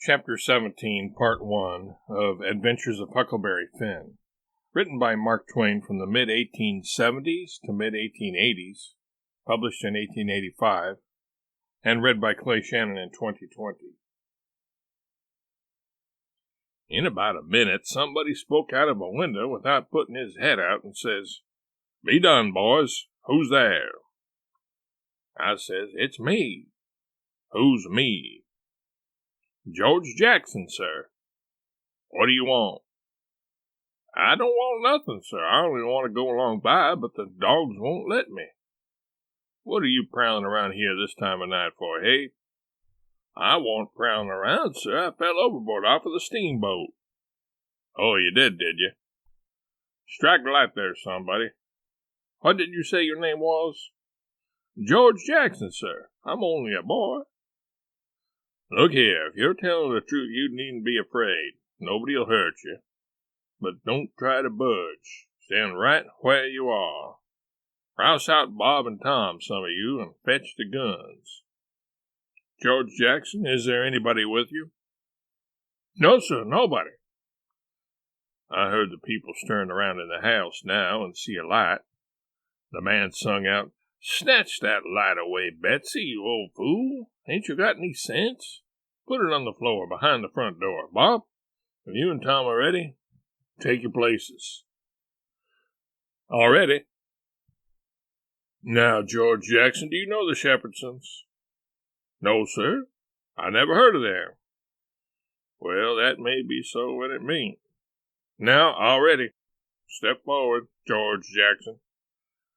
Chapter 17, Part 1 of Adventures of Huckleberry Finn. Written by Mark Twain from the mid-1870s to mid-1880s, published in 1885, and read by Clay Shannon in 2020. In about a minute, somebody spoke out of a window without putting his head out and says, "Be done, boys. Who's there?" I says, "It's me." "Who's me?" "George Jackson, sir." "What do you want?" "I don't want nothing, sir. I only want to go along by, but the dogs won't let me." "What are you prowling around here this time of night for, hey?" "I wasn't prowling around, sir. I fell overboard off of the steamboat." "Oh, you did you? Strike a light there, somebody. What did you say your name was?" "George Jackson, sir. I'm only a boy." "Look here, if you're telling the truth, you needn't be afraid. Nobody'll hurt you. But don't try to budge. Stand right where you are. Rouse out Bob and Tom, some of you, and fetch the guns." "George Jackson, is there anybody with you?" "No, sir, nobody." I heard the people stirring around in the house now and see a light. The man sung out, "Snatch that light away, Betsy, you old fool. Ain't you got any sense? Put it on the floor behind the front door. Bob, if you and Tom are ready, take your places." "All ready." "Now, George Jackson, do you know the Shepherdsons?" "No, sir. I never heard of them." "Well, that may be so and it mayn't. Now, all ready. Step forward, George Jackson.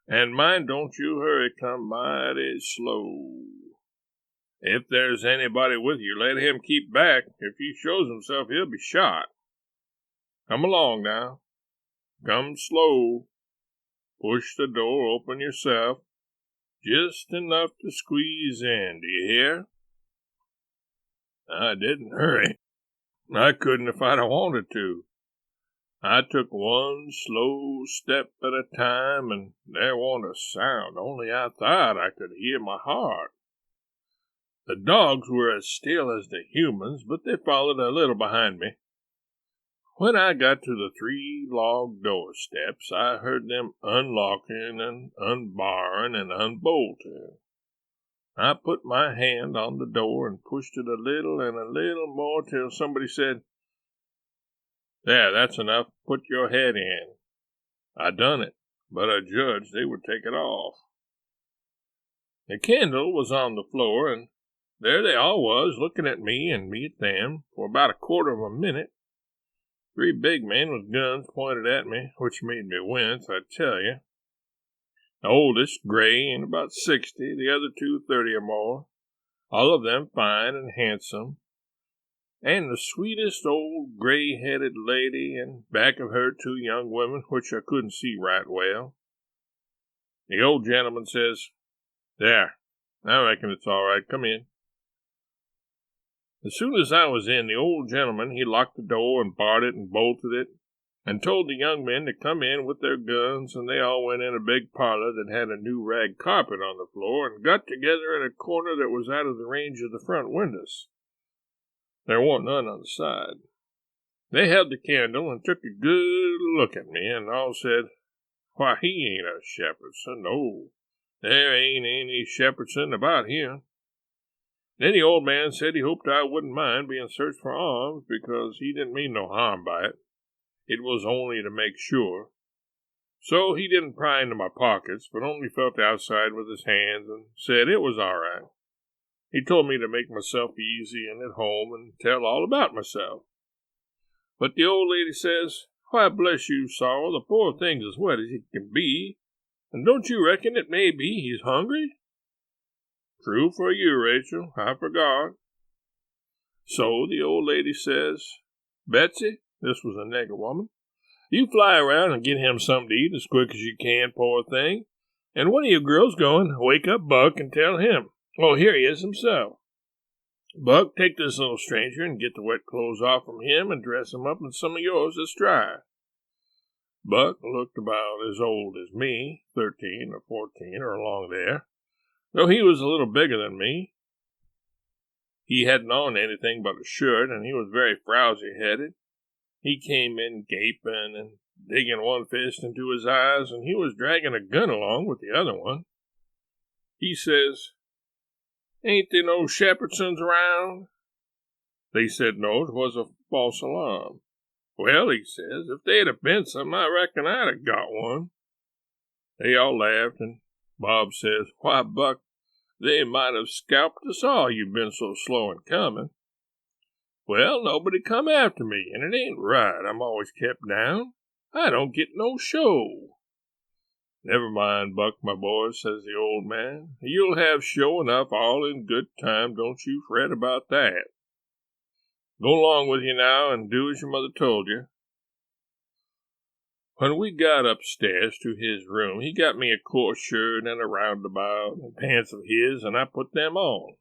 And mind, don't you hurry, come mighty slow. If there's anybody with you, let him keep back. If he shows himself, he'll be shot. Come along now. Come slow. Push the door open yourself. Just enough to squeeze in, do you hear?" I didn't hurry. I couldn't if I'd wanted to. I took one slow step at a time, and there wasn't a sound, only I thought I could hear my heart. The dogs were as still as the humans, but they followed a little behind me. When I got to the 3 log doorsteps, I heard them unlocking and unbarring and unbolting. I put my hand on the door and pushed it a little and a little more till somebody said, "There, that's enough. Put your head in." I done it, but I judged they would take it off. The candle was on the floor, and there they all was, looking at me and me at them, for about a quarter of a minute. 3 big men with guns pointed at me, which made me wince, I tell you. The oldest, gray, and about 60, the other 2, 30 or more, all of them fine and handsome, and the sweetest old gray-headed lady, and back of her 2 young women, which I couldn't see right well. The old gentleman says, "There, I reckon it's all right. Come in." As soon as I was in, the old gentleman, he locked the door and barred it and bolted it, and told the young men to come in with their guns, and they all went in a big parlor that had a new rag carpet on the floor, and got together in a corner that was out of the range of the front windows. There wasn't none on the side. They held the candle and took a good look at me, and all said, "Why, he ain't a Shepherdson. No, there ain't any Shepherdson about here." Then the old man said he hoped I wouldn't mind being searched for arms, because he didn't mean no harm by it. It was only to make sure. So he didn't pry into my pockets, but only felt outside with his hands and said it was all right. He told me to make myself easy and at home and tell all about myself. But the old lady says, "Why, bless you, Sorrel, the poor thing's as wet as he can be, and don't you reckon it may be he's hungry?" "True for you, Rachel. I forgot." So the old lady says, "Betsy," this was a nigger woman, "you fly around and get him something to eat as quick as you can, poor thing. And one of you girls go and wake up Buck and tell him. Oh, here he is himself. Buck, take this little stranger and get the wet clothes off from him and dress him up in some of yours that's dry." Buck looked about as old as me, 13 or 14 or along there, though he was a little bigger than me. He hadn't on anything but a shirt, and he was very frowsy-headed. He came in gaping and digging one fist into his eyes, and he was dragging a gun along with the other one. He says, "Ain't there no Shepherdsons around?" They said no, it was a false alarm. "Well," he says, "if they'd have been some, I reckon I'd have got one." They all laughed, and Bob says, "Why, Buck, they might have scalped us all, you've been so slow in coming." "Well, nobody come after me, and it ain't right. I'm always kept down. I don't get no show." "Never mind, Buck, my boy," says the old man. "You'll have show enough all in good time, don't you fret about that. Go along with you now, and do as your mother told you." When we got upstairs to his room, he got me a coarse shirt and a roundabout and pants of his, and I put them on.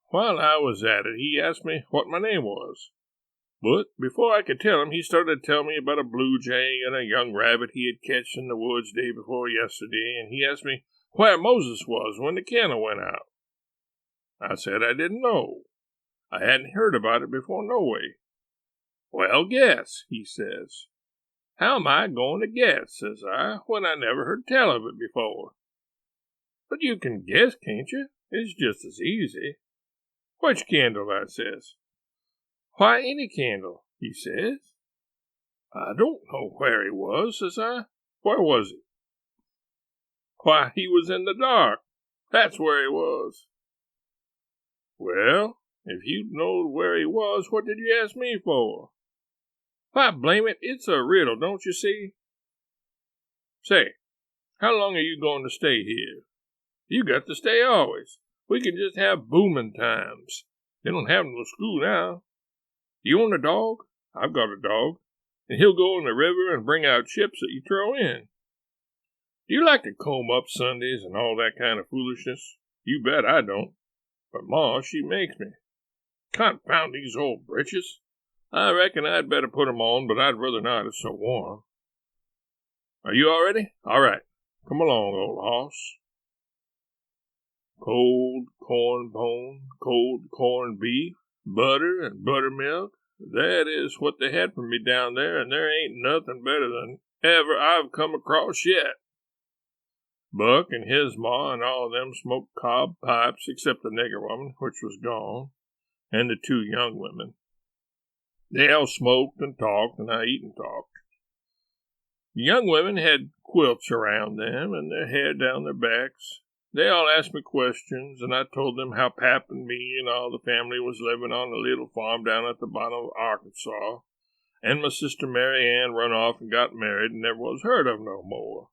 While I was at it, he asked me what my name was. But before I could tell him, he started to tell me about a blue jay and a young rabbit he had catched in the woods day before yesterday, and he asked me where Moses was when the candle went out. I said I didn't know. I hadn't heard about it before, no way. "Well, guess," he says. "How am I going to guess," says I, "when I never heard tell of it before?" "But you can guess, can't you? It's just as easy." "Which candle?" I says. "Why, any candle," he says. "I don't know where he was," says I. "Where was he?" "Why, he was in the dark. That's where he was." "Well, if you knowed where he was, what did you ask me for?" "Why, blame it, it's a riddle, don't you see?" "Say, how long are you going to stay here?" "You got to stay always. We can just have booming times. They don't have no school now. Do you own a dog?" "I've got a dog, and he'll go in the river and bring out chips that you throw in." "Do you like to comb up Sundays and all that kind of foolishness?" "You bet I don't. But Ma, she makes me. Confound these old breeches. I reckon I'd better put 'em on, but I'd rather not, it's so warm." "Are you all ready?" "All right. Come along, old hoss." Cold corn bone, cold corned beef, butter and buttermilk. That is what they had for me down there, and there ain't nothing better than ever I've come across yet. Buck and his ma and all of them smoked cob pipes, except the nigger woman, which was gone, and the two young women. They all smoked and talked, and I eat and talked. The young women had quilts around them, and their hair down their backs. They all asked me questions, and I told them how Pap and me and all the family was living on a little farm down at the bottom of Arkansas, and my sister Mary Ann run off and got married and never was heard of no more.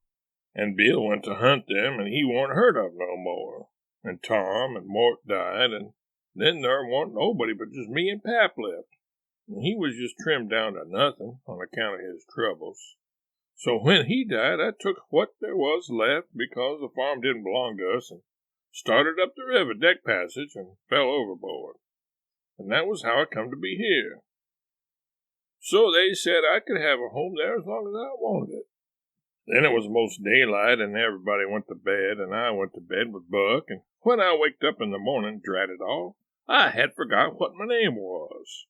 And Bill went to hunt them, and he warn't heard of no more. And Tom and Mort died, and then there warn't nobody but just me and Pap left. And he was just trimmed down to nothing on account of his troubles. So when he died, I took what there was left, because the farm didn't belong to us, and started up the river deck passage and fell overboard. And that was how I come to be here. So they said I could have a home there as long as I wanted it. Then it was most daylight, and everybody went to bed, and I went to bed with Buck, and when I waked up in the morning, drat it all, I had forgot what my name was.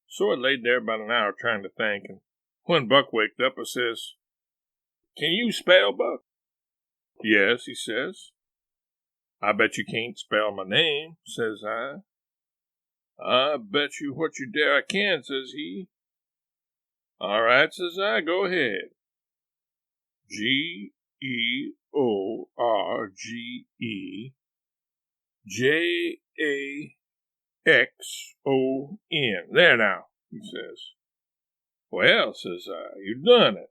So I laid there about an hour trying to think, and when Buck waked up, I says, "Can you spell, Buck?" "Yes," he says. "I bet you can't spell my name," says I. "I bet you what you dare I can," says he. "All right," says I, "go ahead." Georgejackson. There now, he says. "Well," says I, "you done it,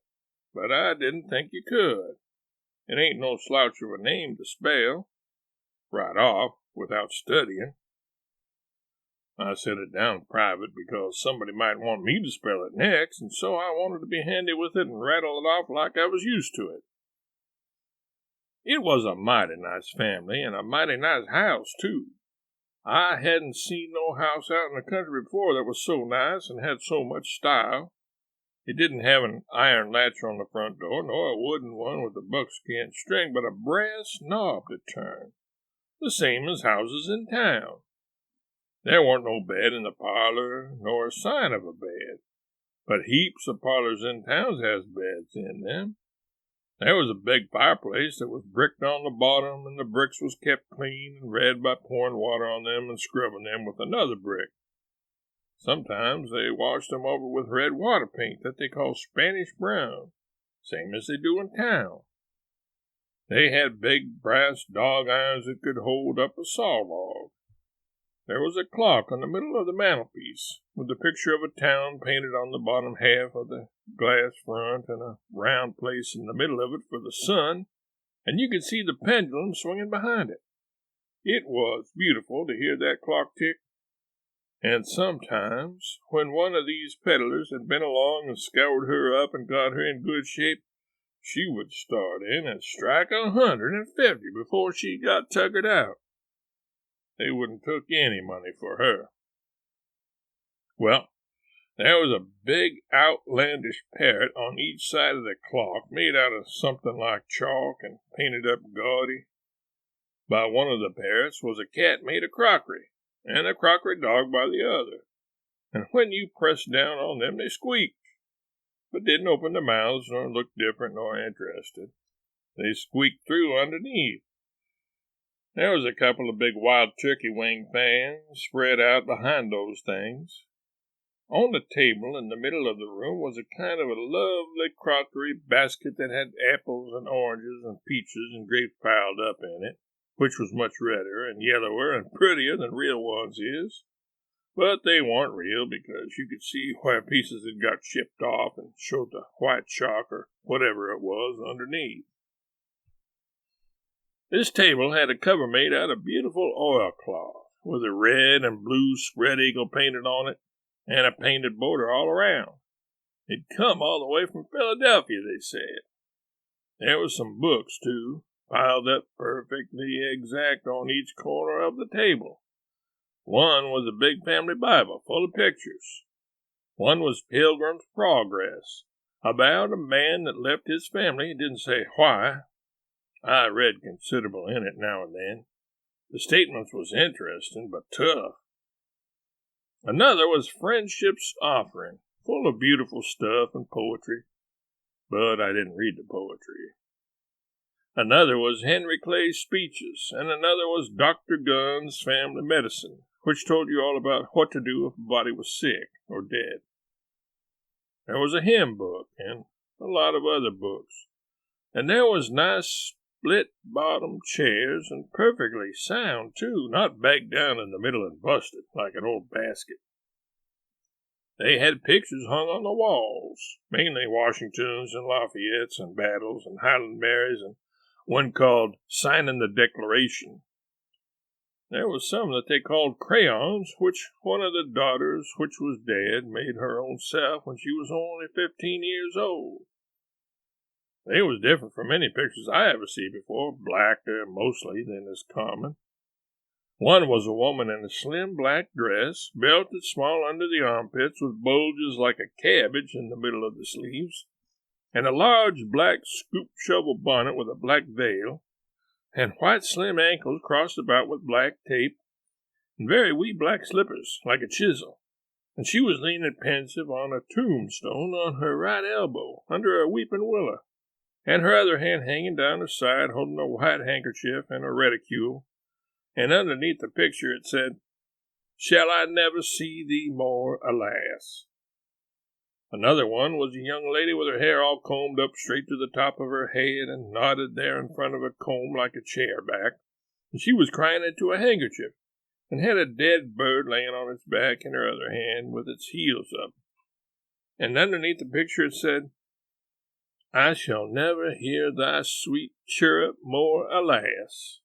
but I didn't think you could. It ain't no slouch of a name to spell, right off, without studying." I set it down private because somebody might want me to spell it next, and so I wanted to be handy with it and rattle it off like I was used to it. It was a mighty nice family, and a mighty nice house, too. I hadn't seen no house out in the country before that was so nice and had so much style. It didn't have an iron latch on the front door, nor a wooden one with a buckskin string, but a brass knob to turn, the same as houses in town. There warn't no bed in the parlor, nor a sign of a bed, but heaps of parlors in towns has beds in them. There was a big fireplace that was bricked on the bottom, and the bricks was kept clean and red by pouring water on them and scrubbing them with another brick. Sometimes they washed them over with red water paint that they call Spanish brown, same as they do in town. They had big brass dog irons that could hold up a saw log. There was a clock on the middle of the mantelpiece, with the picture of a town painted on the bottom half of the glass front and a round place in the middle of it for the sun, and you could see the pendulum swinging behind it. It was beautiful to hear that clock tick. And sometimes, when one of these peddlers had been along and scoured her up and got her in good shape, she would start in and strike 150 before she got tuckered out. They wouldn't took any money for her. Well, there was a big outlandish parrot on each side of the clock, made out of something like chalk and painted up gaudy. By one of the parrots was a cat made of crockery, and a crockery dog by the other, and when you pressed down on them they squeaked, but didn't open their mouths nor look different nor interested. They squeaked through underneath. There was a couple of big wild turkey wing fans spread out behind those things. On the table in the middle of the room was a kind of a lovely crockery basket that had apples and oranges and peaches and grapes piled up in it, which was much redder and yellower and prettier than real ones is. But they weren't real because you could see where pieces had got chipped off and showed the white chalk or whatever it was underneath. This table had a cover made out of beautiful oilcloth, with a red and blue spread eagle painted on it, and a painted border all around. It'd come all the way from Philadelphia, they said. There was some books, too, piled up perfectly exact on each corner of the table. One was a big family Bible full of pictures. One was Pilgrim's Progress, about a man that left his family and didn't say why. I read considerable in it now and then. The statements was interesting, but tough. Another was Friendship's Offering, full of beautiful stuff and poetry, but I didn't read the poetry. Another was Henry Clay's Speeches, and another was Dr. Gunn's Family Medicine, which told you all about what to do if a body was sick or dead. There was a hymn book and a lot of other books, and there was nice split-bottom chairs, and perfectly sound, too, not backed down in the middle and busted like an old basket. They had pictures hung on the walls, mainly Washingtons and Lafayettes and Battles and Highland Marys, and one called Signing the Declaration. There was some that they called crayons, which one of the daughters, which was dead, made her own self when she was only 15 years old. They was different from any pictures I ever see before, blacker mostly than is common. One was a woman in a slim black dress, belted small under the armpits with bulges like a cabbage in the middle of the sleeves, and a large black scoop shovel bonnet with a black veil, and white slim ankles crossed about with black tape, and very wee black slippers like a chisel. And she was leaning pensive on a tombstone on her right elbow under a weeping willow, and her other hand hanging down her side holding a white handkerchief and a reticule, and underneath the picture it said, "Shall I never see thee more, alas." Another one was a young lady with her hair all combed up straight to the top of her head and knotted there in front of a comb like a chair back, and she was crying into a handkerchief, and had a dead bird laying on its back in her other hand with its heels up. And underneath the picture it said, "I shall never hear thy sweet chirrup more, alas."